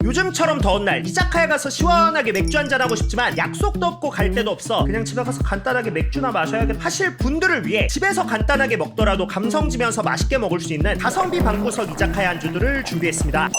요즘처럼 더운 날 이자카야 가서 시원하게 맥주 한잔 하고 싶지만 약속도 없고 갈 데도 없어 그냥 집에 가서 간단하게 맥주나 마셔야겠다 하실 분들을 위해 집에서 간단하게 먹더라도 감성지면서 맛있게 먹을 수 있는 가성비 방구석 이자카야 안주들을 준비했습니다.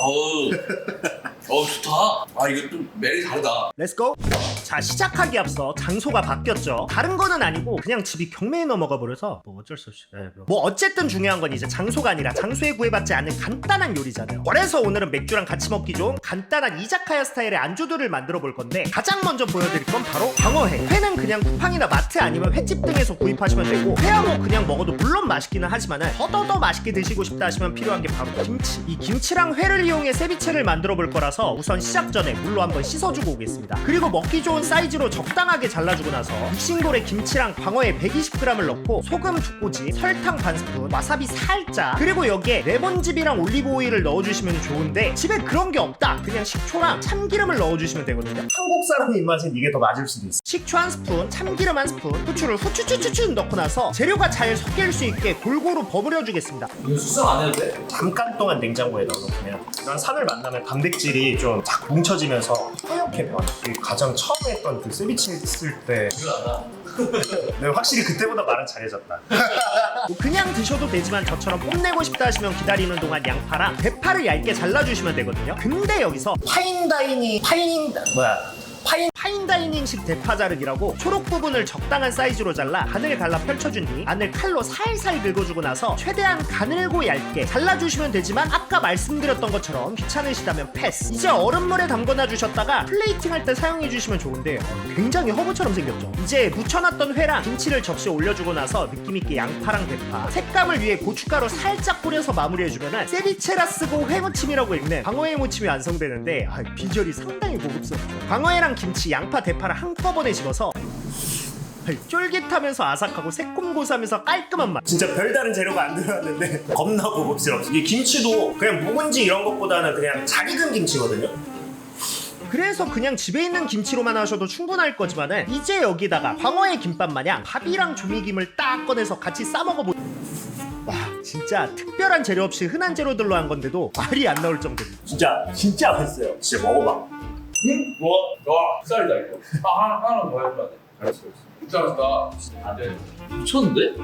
좋다. 아, 이거 좀 매력이 다르다. 렛츠고! 자, 시작하기 앞서 장소가 바뀌었죠. 다른 거는 아니고 그냥 집이 경매에 넘어가 버려서 뭐 어쩔 수 없이 뭐 어쨌든 중요한 건 이제 장소가 아니라 장소에 구애받지 않는 간단한 요리잖아요. 그래서 오늘은 맥주랑 같이 먹기 좋은 간단한 이자카야 스타일의 안주들을 만들어 볼 건데 가장 먼저 보여드릴 건 바로 광어회. 회는 그냥 쿠팡이나 마트 아니면 횟집 등에서 구입하시면 되고 회야 뭐 그냥 먹어도 물론 맛있기는 하지만은 더더더 맛있게 드시고 싶다 하시면 필요한 게 바로 김치. 이 김치랑 회를 이용해 세비체를 만들어 볼 거라서 우선 시작 전에 물로 한번 씻어주고 오겠습니다. 그리고 먹기 좋은 사이즈로 적당하게 잘라주고 나서 믹싱볼에 김치랑 광어에 120g을 넣고 소금 2꼬지, 설탕 반 스푼, 와사비 살짝, 그리고 여기에 레몬즙이랑 올리브 오일을 넣어주시면 좋은데 집에 그런 게 없다 그냥 식초랑 참기름을 넣어주시면 되거든요. 한국 사람 입맛엔 이게 더 맞을 수도 있어. 식초 한 스푼, 참기름 한 스푼, 후추를 후추추추추 넣고 나서 재료가 잘 섞일 수 있게 골고루 버무려 주겠습니다. 이거 숙성 안 해도 돼? 잠깐 동안 냉장고에 넣어놓으면 이런 산을 만나면 단백질이 좀 딱 뭉쳐지면서 허옇게 변해. 가장 처음에 했던 그 세비체 했을 때 내가 확실히 그때보다 말은 잘해졌다. 뭐 그냥 드셔도 되지만 저처럼 뽐내고 싶다 하시면 기다리는 동안 양파랑 대파를 얇게 잘라주시면 되거든요. 근데 여기서 파인다이닝식 대파 자르기라고 초록 부분을 적당한 사이즈로 잘라 간을 갈라 펼쳐준 뒤 안을 칼로 살살 긁어주고 나서 최대한 가늘고 얇게 잘라주시면 되지만 아까 말씀드렸던 것처럼 귀찮으시다면 패스. 이제 얼음물에 담궈놔 주셨다가 플레이팅할 때 사용해주시면 좋은데 굉장히 허브처럼 생겼죠. 이제 묻혀놨던 회랑 김치를 접시에 올려주고 나서 느낌있게 양파랑 대파, 색감을 위해 고춧가루 살짝 뿌려서 마무리해주면 세비체라 쓰고 회무침이라고 읽는 광어회 무침이 완성되는데 비주얼이 상당히 고급스럽죠. 광어회랑 김치, 양파, 대파를 한꺼번에 집어서 쫄깃하면서 아삭하고 새콤고소하면서 깔끔한 맛. 진짜 별다른 재료가 안 들어갔는데 겁나 고급스럽어. 이 김치도 그냥 묵은지 이런 것보다는 그냥 잘 익은 김치거든요. 그래서 그냥 집에 있는 김치로만 하셔도 충분할 거지만은 이제 여기다가 광어회 김밥 마냥 밥이랑 조미김을 딱 꺼내서 같이 싸먹어보. 와, 진짜 특별한 재료 없이 흔한 재료들로 한 건데도 말이 안 나올 정도로 진짜 맛있어요. 진짜 먹어봐. 응? 와, 쌀이다 이거. 하나 더 해줘야 돼. 알았어. 진짜 맛있다. 안 돼. 미쳤는데?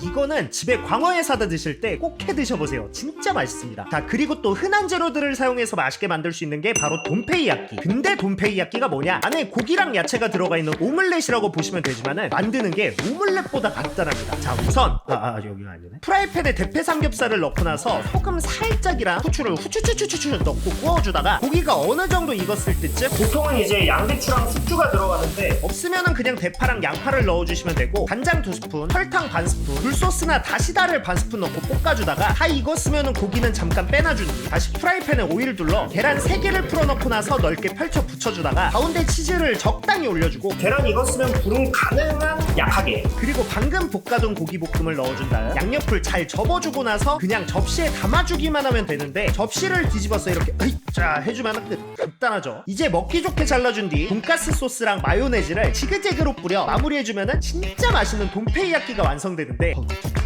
이거는 집에 광어회 사다 드실 때 꼭 해 드셔보세요. 진짜 맛있습니다. 자, 그리고 또 흔한 재료들을 사용해서 맛있게 만들 수 있는 게 바로 돈페이야끼. 근데 돈페이야끼가 뭐냐? 안에 고기랑 야채가 들어가 있는 오믈렛이라고 보시면 되지만은 만드는 게 오믈렛보다 간단합니다. 자, 우선 여기가 아니네. 프라이팬에 대패 삼겹살을 넣고 나서 소금 살짝이랑 후추를 후추추추추 넣고 구워주다가 고기가 어느 정도 익었을 때쯤 보통은 이제 양배추랑 숙주가 들어가는데 없으면은 그냥 대파랑 양파를 넣어주시면 되고 간장 2스푼, 설탕 반 스푼, 굴소스나 다시다를 반 스푼 넣고 볶아주다가 다 익었으면 고기는 잠깐 빼놔준 뒤 다시 프라이팬에 오일을 둘러 계란 3개를 풀어넣고 나서 넓게 펼쳐 붙여주다가 가운데 치즈를 적당히 올려주고 계란 익었으면 불은 가능한 약하게 그리고 방금 볶아둔 고기 볶음을 넣어준 다음 양옆을 잘 접어주고 나서 그냥 접시에 담아주기만 하면 되는데 접시를 뒤집어서 이렇게 자 해주면 끝. 간단하죠. 이제 먹기 좋게 잘라준 뒤 돈가스 소스랑 마요네즈를 지그재그로 뿌려 마무리해주면 진짜 맛있는 돈페이야끼가 완성되는데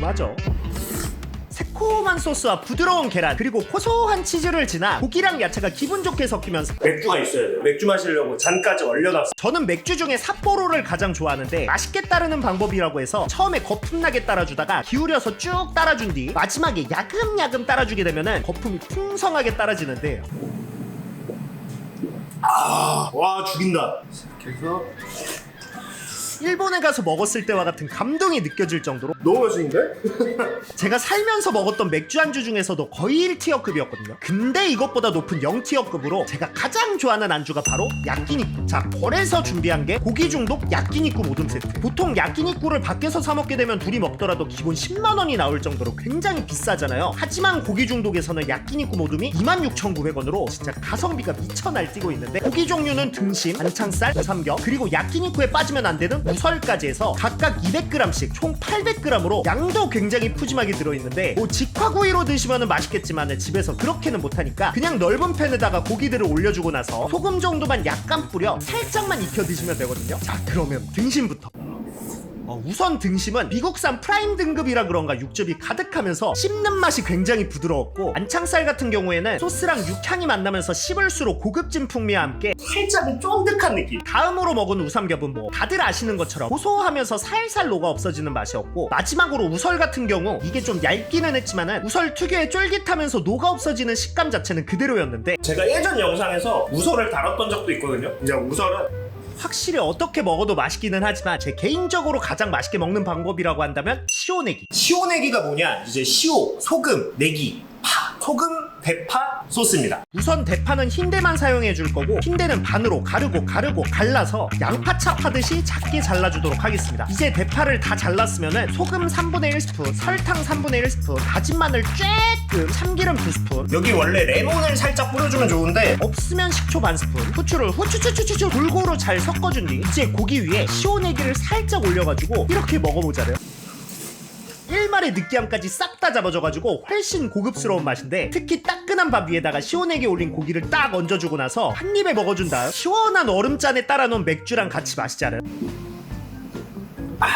맞아. 새콤한 소스와 부드러운 계란 그리고 고소한 치즈를 지나 고기랑 야채가 기분 좋게 섞이면서 맥주가 있어야 돼요. 맥주 마시려고 잔까지 얼려놨어. 저는 맥주 중에 삿포로를 가장 좋아하는데 맛있게 따르는 방법이라고 해서 처음에 거품 나게 따라주다가 기울여서 쭉 따라준 뒤 마지막에 야금야금 따라주게 되면은 거품이 풍성하게 따라지는데 와 죽인다. 그래서 일본에 가서 먹었을 때와 같은 감동이 느껴질 정도로 너무 맛있는데? 제가 살면서 먹었던 맥주 안주 중에서도 거의 1티어급이었거든요. 근데 이것보다 높은 0티어급으로 제가 가장 좋아하는 안주가 바로 야끼니쿠. 자, 거래서 준비한 게 고기 중독 야끼니쿠 모듬 세트. 보통 야끼니쿠를 밖에서 사 먹게 되면 둘이 먹더라도 기본 10만 원이 나올 정도로 굉장히 비싸잖아요. 하지만 고기 중독에서는 야끼니쿠 모듬이 26,900원으로 진짜 가성비가 미쳐 날뛰고 있는데 고기 종류는 등심, 안창살, 삼겹 그리고 야끼니쿠에 빠지면 안 되는 무설까지 해서 각각 200g씩 총 800g으로 양도 굉장히 푸짐하게 들어있는데 뭐 직화구이로 드시면 맛있겠지만 집에서 그렇게는 못하니까 그냥 넓은 팬에다가 고기들을 올려주고 나서 소금 정도만 약간 뿌려 살짝만 익혀 드시면 되거든요. 자, 그러면 등심부터 우선 등심은 미국산 프라임 등급이라 그런가 육즙이 가득하면서 씹는 맛이 굉장히 부드러웠고, 안창살 같은 경우에는 소스랑 육향이 만나면서 씹을수록 고급진 풍미와 함께 살짝 쫀득한 느낌. 다음으로 먹은 우삼겹은 뭐 다들 아시는 것처럼 고소하면서 살살 녹아 없어지는 맛이었고, 마지막으로 우설 같은 경우 이게 좀 얇기는 했지만은 우설 특유의 쫄깃하면서 녹아 없어지는 식감 자체는 그대로였는데, 제가 예전 영상에서 우설을 다뤘던 적도 있거든요. 이제 우설은 확실히 어떻게 먹어도 맛있기는 하지만 제 개인적으로 가장 맛있게 먹는 방법이라고 한다면 시오내기. 시오내기가 뭐냐? 이제 시오, 소금, 내기, 파, 소금, 대파, 소스입니다. 우선 대파는 흰대만 사용해 줄 거고, 흰대는 반으로 가르고 갈라서 양파차 파듯이 작게 잘라주도록 하겠습니다. 이제 대파를 다 잘랐으면은 소금 3분의 1스푼, 설탕 3분의 1스푼, 다진 마늘 쬐끔, 참기름 2스푼, 여기 원래 레몬을 살짝 뿌려주면 좋은데 없으면 식초 반 스푼, 후추를 후추추추추추 골고루 잘 섞어준 뒤 이제 고기 위에 시오내기를 살짝 올려가지고 이렇게 먹어보자래요. 일말의 느끼함까지 싹 다 잡아줘가지고 훨씬 고급스러운 맛인데, 특히 따끈한 밥 위에다가 시원하게 올린 고기를 딱 얹어주고 나서 한 입에 먹어준 다음 시원한 얼음잔에 따라놓은 맥주랑 같이 마시자래요. 와,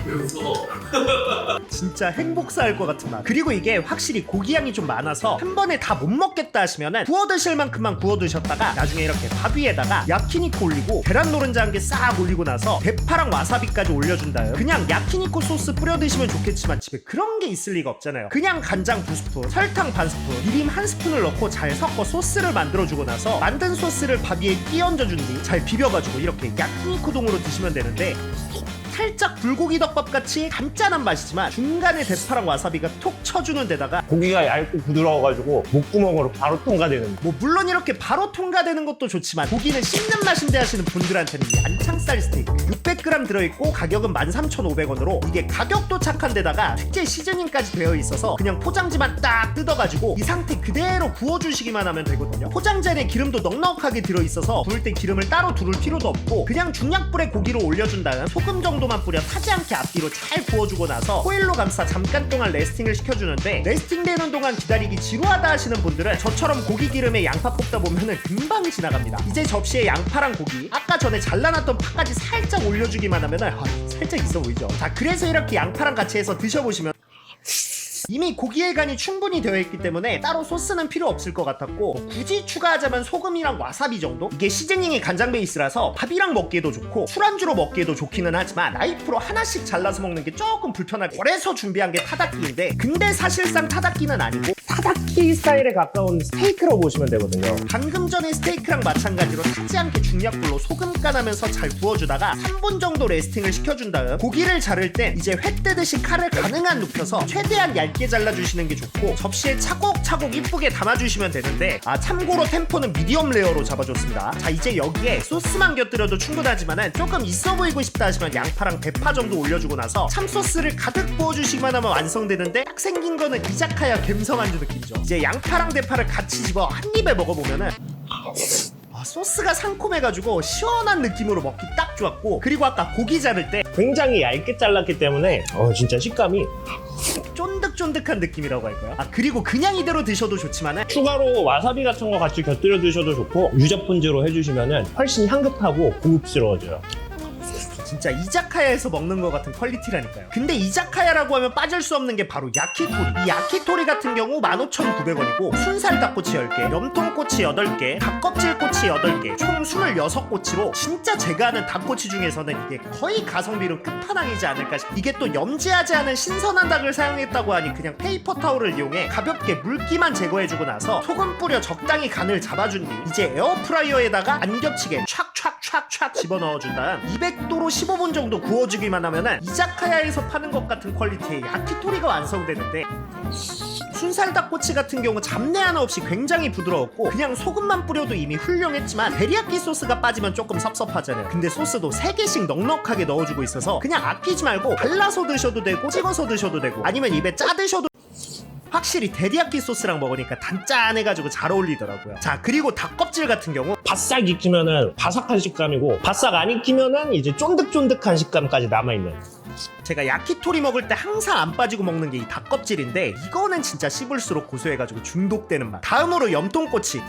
왜 웃어? 진짜 행복사할 것 같은 맛. 그리고 이게 확실히 고기 양이 좀 많아서 한 번에 다 못 먹겠다 하시면은 구워 드실 만큼만 구워 드셨다가 나중에 이렇게 밥 위에다가 야키니코 올리고 계란 노른자 한 개 싹 올리고 나서 대파랑 와사비까지 올려준 다음 그냥 야키니코 소스 뿌려 드시면 좋겠지만 집에 그런 게 있을 리가 없잖아요. 그냥 간장 2스푼, 설탕 반 스푼, 미림 1스푼을 넣고 잘 섞어 소스를 만들어주고 나서 만든 소스를 밥 위에 끼 얹어준 뒤 잘 비벼가지고 이렇게 야키니코 동으로 드시면 되는데, 살짝 불고기 덮밥 같이 단짠한 맛이지만 중간에 대파랑 와사비가 톡 쳐주는 데다가 고기가 얇고 부드러워가지고 목구멍으로 바로 통과되는. 뭐 물론 이렇게 바로 통과되는 것도 좋지만 고기는 씹는 맛인데 하시는 분들한테는 이 안창살 스테이크 600g 들어있고 가격은 13,500원으로 이게 가격도 착한 데다가 특제 시즈닝까지 되어 있어서 그냥 포장지만 딱 뜯어가지고 이 상태 그대로 구워주시기만 하면 되거든요. 포장재 안에 기름도 넉넉하게 들어있어서 구울 때 기름을 따로 두를 필요도 없고, 그냥 중약불에 고기를 올려준 다음 소금 정도만 뿌려 타지 않게 앞뒤로 잘 구워주고 나서 호일로 감싸 잠깐 동안 레스팅을 시켜주는데, 레스팅 되는 동안 기다리기 지루하다 하시는 분들은 저처럼 고기 기름에 양파 볶다 보면은 금방 지나갑니다. 이제 접시에 양파랑 고기, 아까 전에 잘라놨던 파까지 살짝 올려주기만 하면은 살짝 있어 보이죠? 자, 그래서 이렇게 양파랑 같이 해서 드셔보시면 이미 고기의 간이 충분히 되어 있기 때문에 따로 소스는 필요 없을 것 같았고, 굳이 추가하자면 소금이랑 와사비 정도? 이게 시즈닝이 간장 베이스라서 밥이랑 먹기에도 좋고 술안주로 먹기에도 좋기는 하지만 나이프로 하나씩 잘라서 먹는 게 조금 불편하고, 그래서 준비한 게 타다키인데, 근데 사실상 타다키는 아니고 타다키 스타일에 가까운 스테이크로 보시면 되거든요. 방금 전에 스테이크랑 마찬가지로 타지 않게 중약불로 소금 간하면서 잘 구워주다가 3분 정도 레스팅을 시켜준 다음 고기를 자를 때 이제 회 뜨듯이 칼을 가능한 눕혀서 최대한 얇게 잘라주시는 게 좋고, 접시에 차곡차곡 이쁘게 담아주시면 되는데, 참고로 템포는 미디엄 레어로 잡아줬습니다. 자, 이제 여기에 소스만 곁들여도 충분하지만은 조금 있어 보이고 싶다 하시면 양파랑 대파 정도 올려주고 나서 참소스를 가득 부어주시기만 하면 완성되는데, 딱 생긴 거는 이자카야 갬성 안주 느낌이죠. 이제 양파랑 대파를 같이 집어 한 입에 먹어보면은 소스가 상콤해가지고 시원한 느낌으로 먹기 딱 좋았고, 그리고 아까 고기 자를 때 굉장히 얇게 잘랐기 때문에 진짜 식감이 쫀득쫀득한 느낌이라고 할까요? 그리고 그냥 이대로 드셔도 좋지만은 추가로 와사비 같은 거 같이 곁들여 드셔도 좋고, 유자폰즈로 해주시면은 훨씬 향긋하고 고급스러워져요. 진짜 이자카야에서 먹는 것 같은 퀄리티라니까요. 근데 이자카야라고 하면 빠질 수 없는 게 바로 야키토리. 이 야키토리 같은 경우 15,900원이고 순살 닭꼬치 10개, 염통꼬치 8개, 닭껍질 꼬치 8개, 총 26꼬치로 진짜 제가 아는 닭꼬치 중에서는 이게 거의 가성비로 끝판왕이지 않을까 싶어요. 이게 또 염지하지 않은 신선한 닭을 사용했다고 하니 그냥 페이퍼 타올을 이용해 가볍게 물기만 제거해주고 나서 소금 뿌려 적당히 간을 잡아준 뒤 이제 에어프라이어에다가 안 겹치게 촥촥촥촥 집어넣어준 다음 200도로 15분 정도 구워주기만 하면은 이자카야에서 파는 것 같은 퀄리티의 야키토리가 완성되는데, 순살 닭꼬치 같은 경우 잡내 하나 없이 굉장히 부드러웠고, 그냥 소금만 뿌려도 이미 훌륭했지만 데리야끼 소스가 빠지면 조금 섭섭하잖아요. 근데 소스도 3개씩 넉넉하게 넣어주고 있어서 그냥 아끼지 말고 발라서 드셔도 되고 찍어서 드셔도 되고 아니면 입에 짜 드셔도. 확실히 데리야끼 소스랑 먹으니까 단짠해가지고 잘 어울리더라고요. 자, 그리고 닭껍질 같은 경우 바싹 익히면은 바삭한 식감이고, 바싹 안 익히면은 이제 쫀득쫀득한 식감까지 남아있는. 제가 야키토리 먹을 때 항상 안 빠지고 먹는 게 이 닭껍질인데, 이거는 진짜 씹을수록 고소해가지고 중독되는 맛. 다음으로 염통꼬치.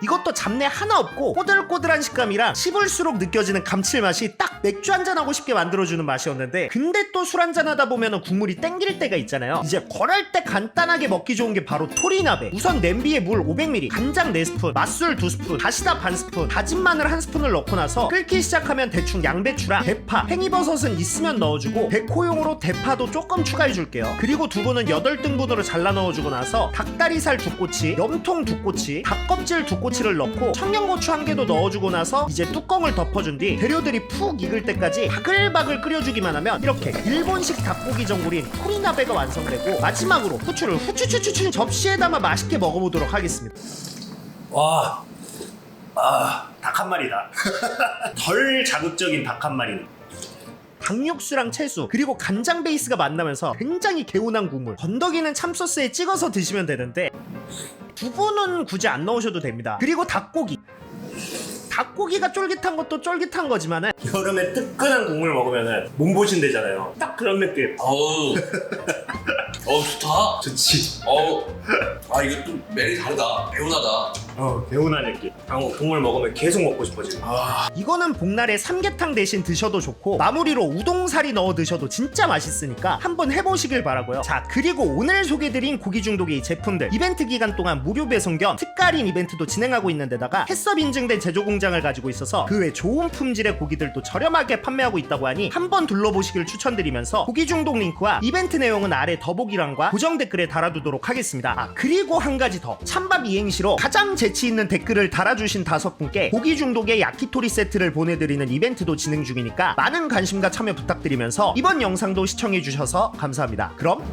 이것도 잡내 하나 없고 꼬들꼬들한 식감이랑 씹을수록 느껴지는 감칠맛이 딱 맥주 한잔하고 싶게 만들어주는 맛이었는데, 근데 또 술 한잔하다 보면 국물이 땡길 때가 있잖아요. 이제 걸을 때 간단하게 먹기 좋은 게 바로 토리나베. 우선 냄비에 물 500ml, 간장 4스푼, 맛술 2스푼, 다시다 반 스푼, 다진 마늘 1스푼을 넣고 나서 끓기 시작하면 대충 양배추랑 대파, 팽이버섯은 있으면 넣어주고 데코용으로 대파도 조금 추가해줄게요. 그리고 두부는 8등분으로 잘라 넣어주고 나서 닭다리살 2꼬치, 염통 2꼬치, 닭껍질 2꼬치를 넣고 청양고추 1개도 넣어주고 나서 이제 뚜껑을 덮어준 뒤 재료들이 푹 익을 때까지 바글바글 끓여주기만 하면 이렇게 일본식 닭고기 전골인 토리나베가 완성되고, 마지막으로 후추를 후추추추추 접시에 담아 맛있게 먹어보도록 하겠습니다. 와, 닭 한 마리다. 덜 자극적인 닭 한 마리는. 닭육수랑 채수 그리고 간장 베이스가 만나면서 굉장히 개운한 국물, 건더기는 참소스에 찍어서 드시면 되는데 두부는 굳이 안 넣으셔도 됩니다. 그리고 닭고기가 쫄깃한 것도 쫄깃한 거지만은 여름에 뜨끈한 국물 먹으면은 몸보신 되잖아요. 딱 그런 느낌. 어우 좋다. 좋지. 이거 또 매력이 다르다. 개운하다. 개운한 느낌. 국물 먹으면 계속 먹고 싶어지네. 이거는 복날에 삼계탕 대신 드셔도 좋고, 마무리로 우동사리 넣어 드셔도 진짜 맛있으니까 한번 해보시길 바라고요. 자, 그리고 오늘 소개드린 고기 중독의 이 제품들 이벤트 기간 동안 무료 배송 겸 특가할인 이벤트도 진행하고 있는 데다가 햇섭 인증된 제조 공장을 가지고 있어서 그 외 좋은 품질의 고기들도 저렴하게 판매하고 있다고 하니 한번 둘러보시길 추천드리면서, 고기 중독 링크와 이벤트 내용은 아래 더보기란과 고정 댓글에 달아두도록 하겠습니다. 그리고 한 가지 더, 찬밥 이행시로 가장 재치 있는 댓글을 달아주신 5분께 고기 중독의 야키토리 세트를 보내드리는 이벤트도 진행 중이니까 많은 관심과 참여 부탁드리면서 이번 영상도 시청해주셔서 감사합니다. 그럼